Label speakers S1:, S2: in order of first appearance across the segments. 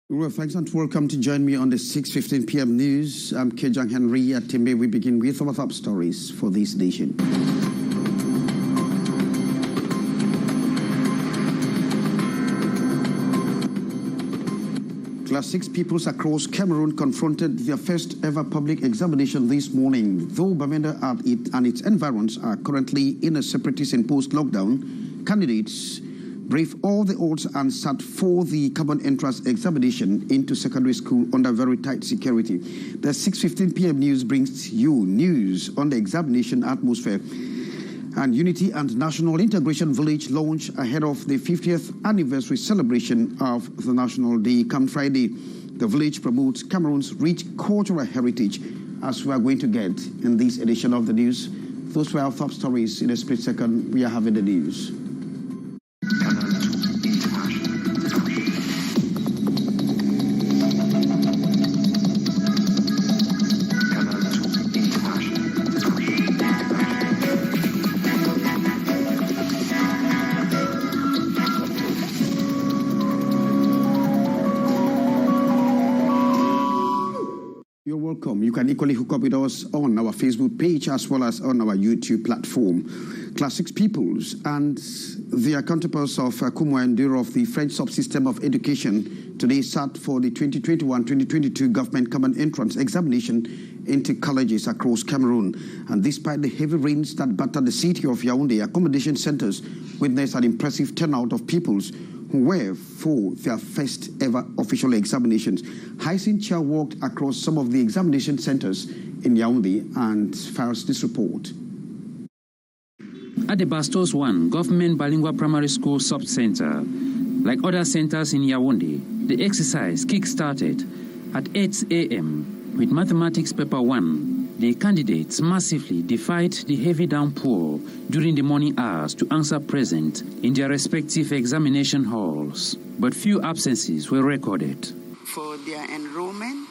S1: Well, thanks and welcome to join me on the 6:15 p.m. news. I'm Kejang Henry at Timbe. We begin with our top stories for this nation. Class 6 pupils across Cameroon confronted their first ever public examination this morning. Though Bamenda and its environs are currently in a separatist imposed lockdown, candidates brave all the odds and sat for the common entrance examination into secondary school under very tight security. The 6:15 p.m. news brings you news on the examination atmosphere and Unity and National Integration Village launch ahead of the 50th anniversary celebration of the National Day come Friday. The village promotes Cameroon's rich cultural heritage, as we are going to get in this edition of the news. Those were our top stories. In a split second, we are having the news. You can equally hook up with us on our Facebook page as well as on our YouTube platform. Class 6 pupils and their counterparts of Kumo and Duro of the French subsystem of education today sat for the 2021-2022 government common entrance examination into colleges across Cameroon. And despite the heavy rains that battered the city of Yaoundé, accommodation centers witnessed an impressive turnout of pupils who were for their first ever official examinations. Hyacinth Chia walked across some of the examination centers in Yaoundé and files this report.
S2: At the Bastos 1 Government Bilingual Primary School Sub-Center, like other centers in Yaoundé, the exercise kick-started at 8 a.m. with Mathematics Paper 1. The candidates massively defied the heavy downpour during the morning hours to answer present in their respective examination halls, but few absences were recorded.
S3: For their enrollment,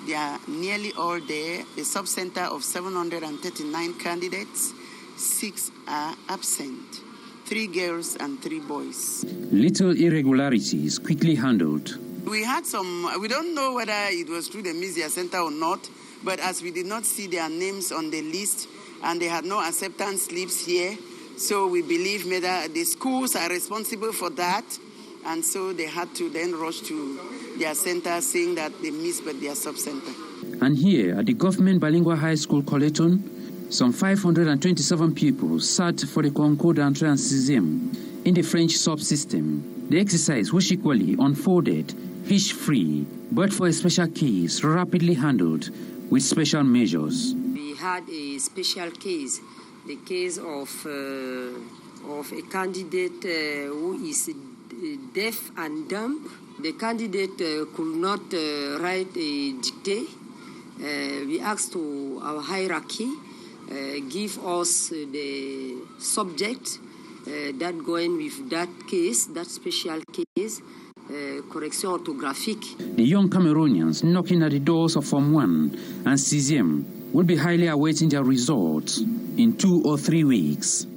S3: they are nearly all there. The sub-center of 739 candidates, 6 are absent, 3 girls and 3 boys.
S2: Little irregularities quickly handled.
S3: We had some, we don't know whether it was through the media center or not, but as we did not see their names on the list and they had no acceptance slips here, so we believe that the schools are responsible for that, and so they had to then rush to their center saying that they missed their sub-center.
S2: And here at the Government Bilingual High School Colleton, some 527 pupils sat for the concours d'entrée en sixième in the French subsystem. The exercise was equally unfolded, hitch-free, but for a special case rapidly handled with special measures.
S4: We had a special case, the case of a candidate who is deaf and dumb. The candidate could not write a dictate. We asked to our hierarchy, give us the subject that going with that case, that special case, correction orthographique.
S2: The young Cameroonians knocking at the doors of Form 1 and CZM will be highly awaiting their results in 2 or 3 weeks.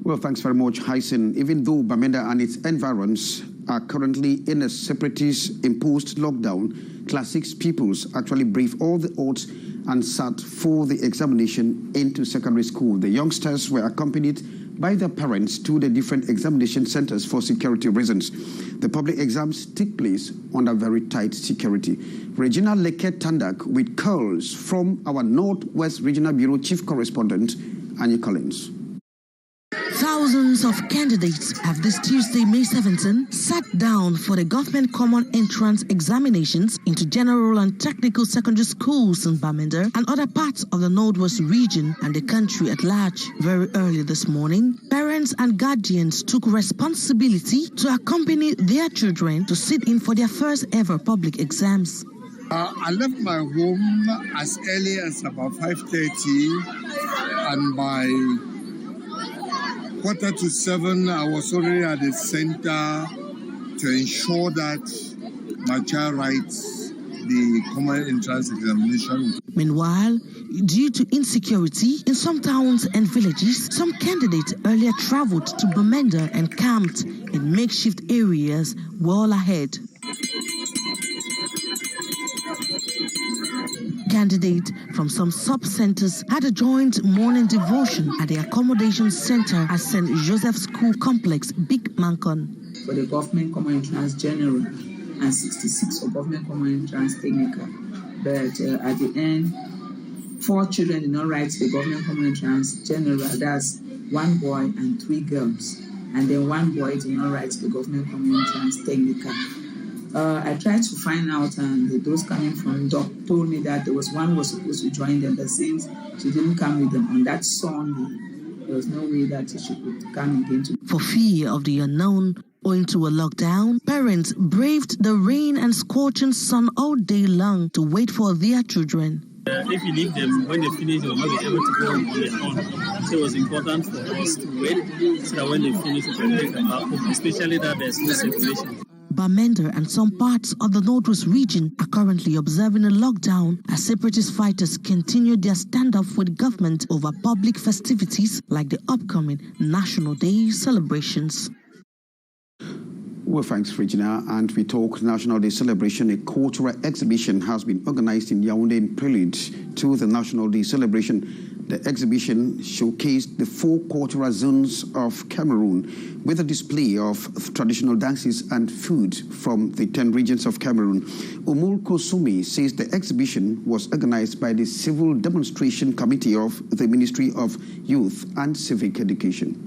S1: Well, thanks very much, Hyacinth. Even though Bamenda and its environs are currently in a separatist imposed lockdown, Class 6 pupils actually braved all the odds and sat for the examination into secondary school. The youngsters were accompanied by their parents to the different examination centers for security reasons. The public exams take place under very tight security. Regina Leket Tandak with calls from our Northwest Regional Bureau Chief Correspondent, Annie Collins.
S5: Thousands of candidates have this Tuesday, May 17, sat down for the government common entrance examinations into general and technical secondary schools in Bamenda and other parts of the Northwest region and the country at large. Very early this morning, parents and guardians took responsibility to accompany their children to sit in for their first ever public exams.
S6: I left my home as early as about 5:30, and by 6:45, I was already at the center to ensure that my child writes the common entrance examination.
S5: Meanwhile, due to insecurity in some towns and villages, some candidates earlier traveled to Bamenda and camped in makeshift areas well ahead. Candidates from some sub-centers had a joint morning devotion at the accommodation center at St. Joseph School Complex, Big Mancon.
S7: For the government common entrance general and 66 for government common entrance technical. But at the end, 4 children did not write to the government common entrance general. That's 1 boy and 3 girls. And then 1 boy did not write to the government common entrance technical. I tried to find out, and those coming from DOC told me that there was one who was supposed to join them, but since she didn't come with them on that Sunday, there was no way that she could come again.
S5: For fear of the unknown, owing to a lockdown, parents braved the rain and scorching sun all day long to wait for their children.
S8: If you leave them, when they finish, they will not be able to go on their own. So it was important for us to wait so that when they finish, we can take them back home, especially that there's no circulation.
S5: Bamenda and some parts of the Northwest region are currently observing a lockdown as separatist fighters continue their standoff with government over public festivities like the upcoming National Day celebrations.
S1: Well, thanks, Regina. And we talk National Day celebration. A cultural exhibition has been organized in Yaoundé in prelude to the National Day celebration. The exhibition showcased the 4 cultural zones of Cameroon with a display of traditional dances and food from the 10 regions of Cameroon. Umul Kosumi says the exhibition was organized by the Civil Demonstration Committee of the Ministry of Youth and Civic Education.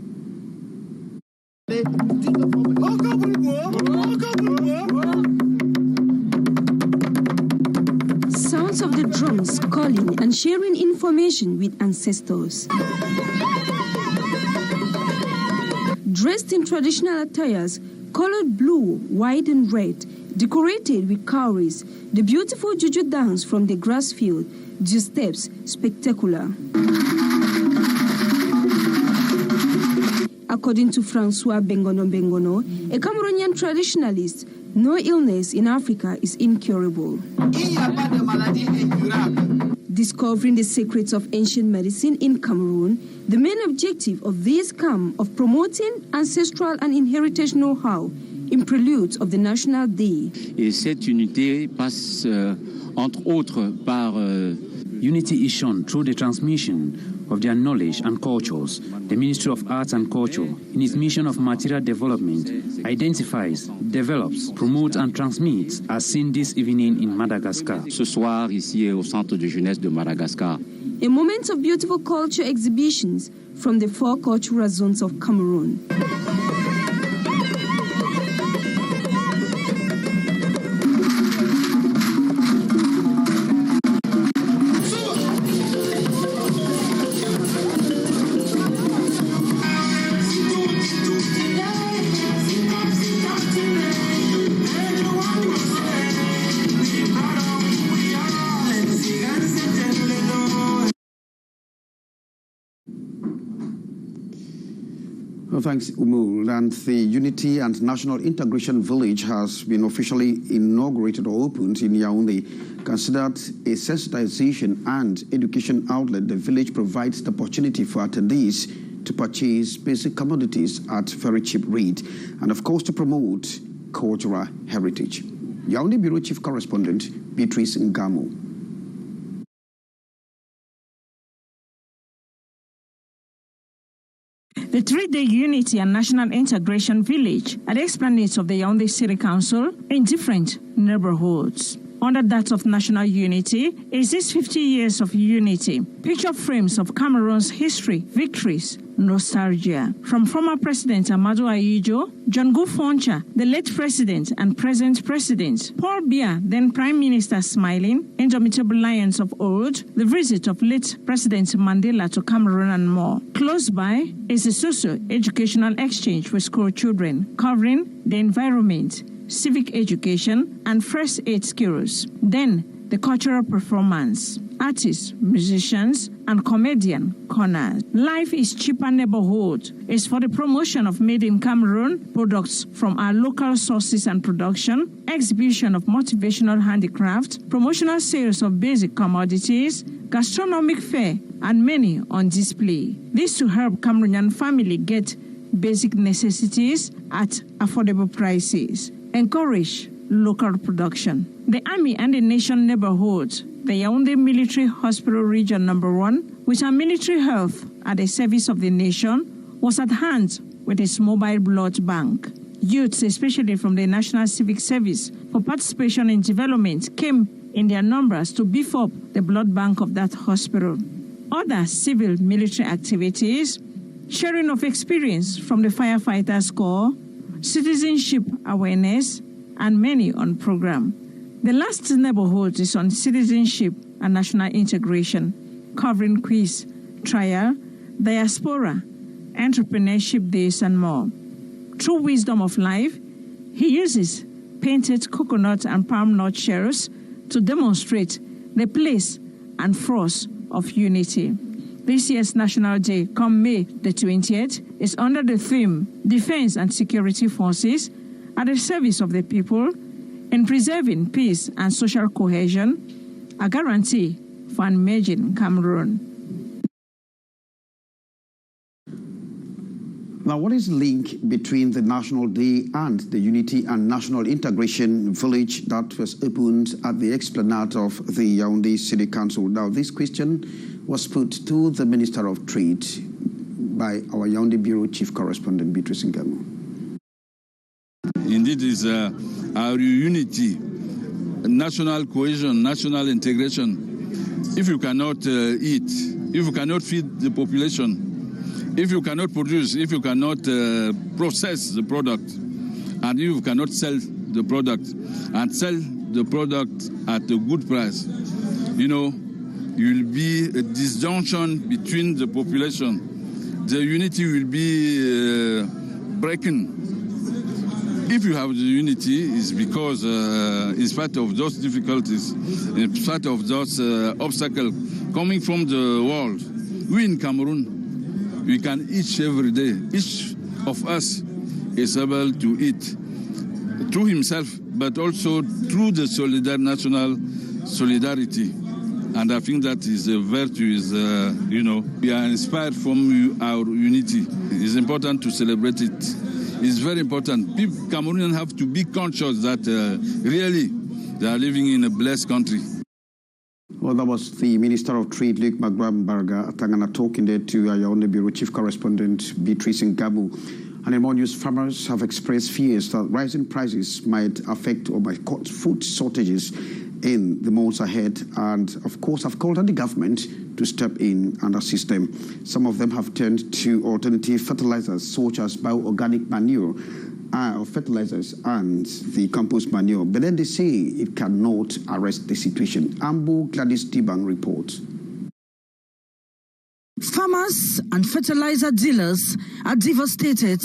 S9: Sounds of the drums calling and sharing information with ancestors. Dressed in traditional attires, colored blue, white and red, decorated with cowries, the beautiful juju dance from the grass field, the steps spectacular. According to Francois Bengono, a Cameroonian traditionalist, no illness in Africa is incurable. Discovering the secrets of ancient medicine in Cameroon, the main objective of this camp of promoting ancestral and inherited know-how in prelude of the National Day.
S2: Et cette unité passe entre autres par unity is shown through the transmission of their knowledge and cultures. The Ministry of Arts and Culture, in its mission of material development, identifies, develops, promotes and transmits, as seen this evening in Madagascar.
S10: Ce soir, ici au Centre de Jeunesse de Madagascar.
S9: A moment of beautiful culture exhibitions from the 4 cultural zones of Cameroon.
S1: Well, thanks, Umul. And the Unity and National Integration Village has been officially inaugurated or opened in Yaoundé. Considered a sensitization and education outlet, the village provides the opportunity for attendees to purchase basic commodities at very cheap rate and, of course, to promote cultural heritage. Yaoundé Bureau Chief Correspondent Beatrice Ngamo.
S11: The 3-day Unity and National Integration Village at the esplanade of the Yaoundé City Council in different neighborhoods. Under that of national unity is this 50 years of unity, picture frames of Cameroon's history, victories, nostalgia. From former President Amadou Ahidjo, John Foncha, the late President and present President, Paul Biya, then Prime Minister smiling, indomitable lions of old, the visit of late President Mandela to Cameroon and more. Close by is a socio-educational exchange with school children, covering the environment, civic education, and first aid skills. Then, the cultural performance. artists, musicians, and comedian corners. Life is Cheaper Neighborhood is for the promotion of made in Cameroon products from our local sources and production, exhibition of motivational handicraft, promotional sales of basic commodities, gastronomic fair, and many on display. This to help Cameroonian family get basic necessities at affordable prices. Encourage local production. The Army and the Nation neighborhood, the Yaoundé Military Hospital Region No. 1, with our military health at the service of the nation, was at hand with its mobile blood bank. Youths, especially from the National Civic Service, for participation in development came in their numbers to beef up the blood bank of that hospital. Other civil military activities, sharing of experience from the Firefighters Corps, citizenship awareness, and many on program. The last neighborhood is on citizenship and national integration, covering quiz, trial, diaspora, entrepreneurship days, and more. Through wisdom of life, he uses painted coconut and palm nut shells to demonstrate the place and force of unity. This year's National Day, come May the 20th, is under the theme Defense and Security Forces at the service of the people in preserving peace and social cohesion, a guarantee for an emerging Cameroon.
S1: Now, what is the link between the National Day and the Unity and National Integration Village that was opened at the esplanade of the Yaoundé City Council? Now, this question was put to the Minister of Trade by our Yaoundé Bureau Chief Correspondent, Beatrice Ngamo.
S12: Indeed, it's our unity, national cohesion, national integration. If you cannot eat, if you cannot feed the population, if you cannot produce, if you cannot process the product, and if you cannot sell the product, and sell the product at a good price, you know, you will be a disjunction between the population. The unity will be breaking. If you have the unity, it's because in spite of those difficulties, in spite of those obstacles coming from the world, we in Cameroon, we can eat every day. Each of us is able to eat through himself, but also through the national solidarity. And I think that is a virtue, you know, we are inspired from our unity. It's important to celebrate it. It's very important. People, Cameroonians have to be conscious that really they are living in a blessed country.
S1: Well, that was the Minister of Trade, Luc Magwambarga Atangana, talking there to our Yaoundé Bureau Chief Correspondent, Beatrice Ngabu. And in more news, farmers have expressed fears that rising prices might affect or might cause food shortages in the months ahead, and of course have called on the government to step in and assist them. Some of them have turned to alternative fertilizers such as bioorganic manure or fertilizers and the compost manure, but then they say it cannot arrest the situation. Ambo Gladys Dibang reports.
S5: Farmers and fertilizer dealers are devastated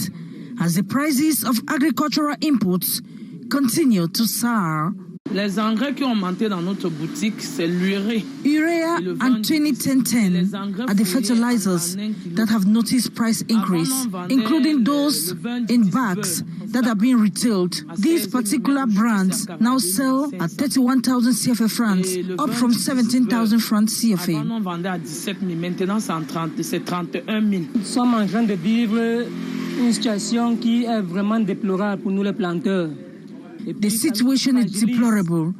S5: as the prices of agricultural inputs continue to soar.
S13: Les engrais qui ont augmenté dans notre boutique, c'est l'urée.
S5: Urea and 2010 are the fertilizers that have noticed price increase, including those in bags that are being retailed. These particular brands now sell at 31,000 CFA francs, up from 17,000 francs CFA.
S13: Avant, on vendait à 17 000, maintenant c'est 31 000.
S14: Nous sommes en train de vivre une situation qui est vraiment déplorable pour nous les planteurs.
S5: The situation is deplorable.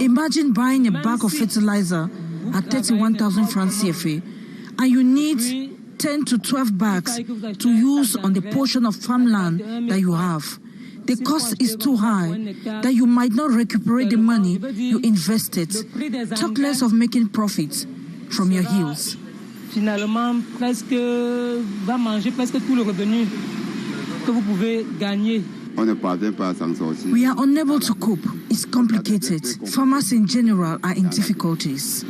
S5: Imagine buying a bag of fertilizer at 31,000 francs CFA, and you need 10 to 12 bags to use on the portion of farmland that you have. The cost is too high that you might not recuperate the money you invested. Talk less of making profits from your hills.
S14: Finalement, va manger presque tout le revenu que vous pouvez gagner.
S5: We are unable to cope. It's complicated. Farmers in general are in difficulties.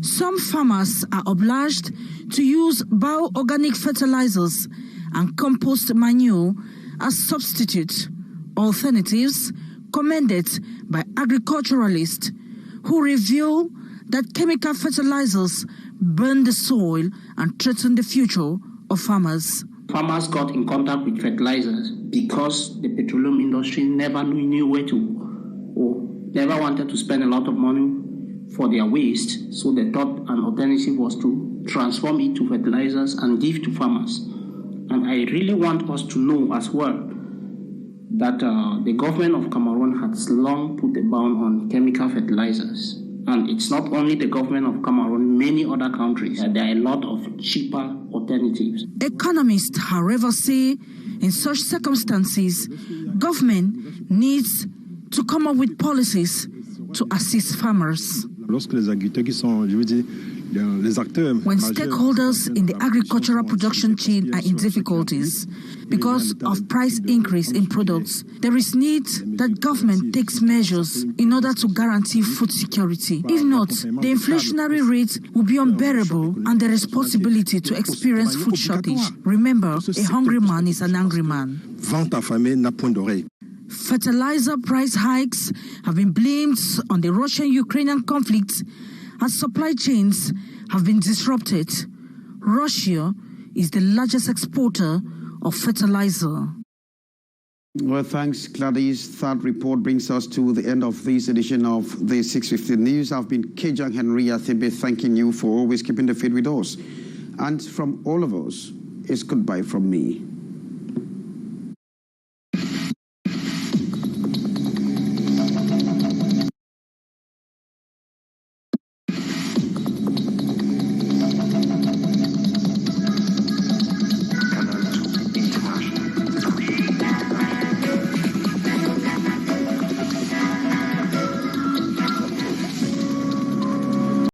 S5: Some farmers are obliged to use bioorganic fertilizers and compost manure as substitute alternatives commended by agriculturalists who reveal that chemical fertilizers burn the soil and threaten the future of farmers.
S15: Farmers got in contact with fertilizers because the petroleum industry never knew where to, or never wanted to spend a lot of money for their waste. So they thought an alternative was to transform it to fertilizers and give to farmers. And I really want us to know as well that the government of Cameroon has long put a ban on chemical fertilizers. And it's not only the government of Cameroon, many other countries. There are a lot of cheaper alternatives.
S5: Economists, however, say in such circumstances, government needs to come up with policies to assist farmers. When stakeholders in the agricultural production chain are in difficulties because of price increase in products, there is need that government takes measures in order to guarantee food security. If not, the inflationary rate will be unbearable and the responsibility to experience food shortage. Remember, a hungry man is an angry man. Fertilizer price hikes have been blamed on the Russian-Ukrainian conflict as supply chains have been disrupted. Russia is the largest exporter of fertilizer.
S1: Well, thanks, Gladys. Third report brings us to the end of this edition of the 650 News. I've been Kejang Henry Athebe, thanking you for always keeping the faith with us. And from all of us, it's goodbye from me.